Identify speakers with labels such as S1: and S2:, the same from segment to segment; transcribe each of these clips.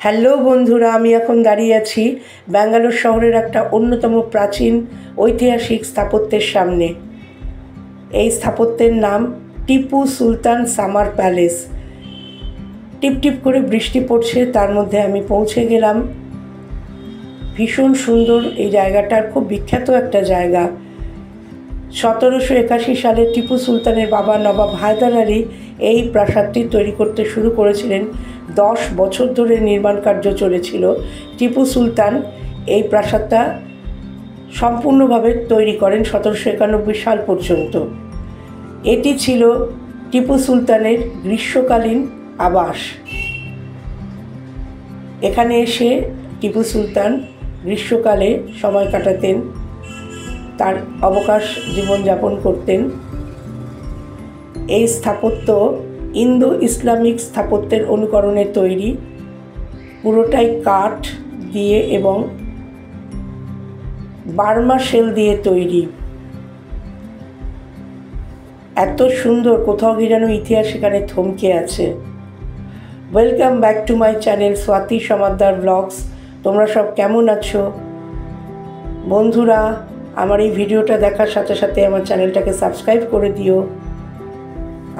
S1: Hello বন্ধুরা, আমি এখন দাঁড়িয়ে আছি ব্যাঙ্গালোর শহরের একটা অন্যতম প্রাচীন ঐতিহাসিক স্থাপত্যের সামনে। এই স্থাপত্যের নাম টিপু সুলতান সামার প্যালেস। টিপটিপ করে বৃষ্টি পড়ছে, তার মধ্যে আমি পৌঁছে গেলাম। ভীষণ সুন্দর এই জায়গাটার, খুব বিখ্যাত একটা জায়গা। 1781 সালে টিপু সুলতানের বাবা নবাব হায়দার আলী এই প্রাসাদটি তৈরি করতে শুরু করেছিলেন। 10 বছর ধরে নির্মাণ কার্য চলেছিল। টিপু সুলতান এই প্রাসাদটা সম্পূর্ণভাবে তৈরি করেন 1791 সাল পর্যন্ত। এটি ছিল টিপু সুলতানের গ্রীষ্মকালীন আবাস। এখানে এসে টিপু সুলতান গ্রীষ্মকালে সময় কাটাতেন, তার অবকাশ জীবনযাপন করতেন। এই স্থাপত্য ইন্দো ইসলামিক স্থাপত্যের অনুকরণে তৈরি, পুরোটাই কাঠ দিয়ে এবং বার্মা শেল দিয়ে তৈরি। এত সুন্দর, কোথাও গিয়ে যেন ইতিহাস এখানে থমকে আছে। Welcome back to my channel Swati Samaddar blogs. তোমরা সব কেমন আছো বন্ধুরা? আমার এই ভিডিওটা দেখার সাথে সাথে আমার চ্যানেলটাকে সাবস্ক্রাইব করে দিও,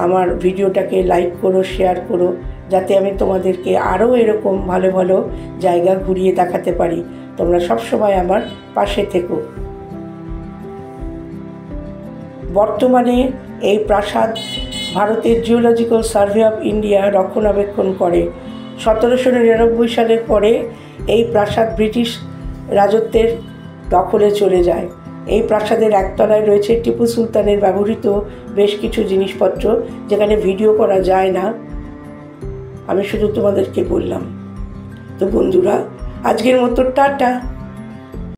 S1: আমার ভিডিওটাকে লাইক করো, শেয়ার করো, যাতে আমি তোমাদেরকে আরও এরকম ভালো ভালো জায়গা ঘুরিয়ে দেখাতে পারি। তোমরা সবসময় আমার পাশে থেকো। বর্তমানে এই প্রাসাদ ভারতের জিওলজিক্যাল সার্ভে অফ ইন্ডিয়া রক্ষণাবেক্ষণ করে। 1799 সালের পরে এই প্রাসাদ ব্রিটিশ রাজত্বের দখলে চলে যায়। এই প্রাসাদের একতলায় রয়েছে টিপু সুলতানের ব্যবহৃত বেশ কিছু জিনিসপত্র, যেখানে ভিডিও করা যায় না, আমি শুধু তোমাদেরকে বললাম। তো বন্ধুরা, আজকের মতো টাটা।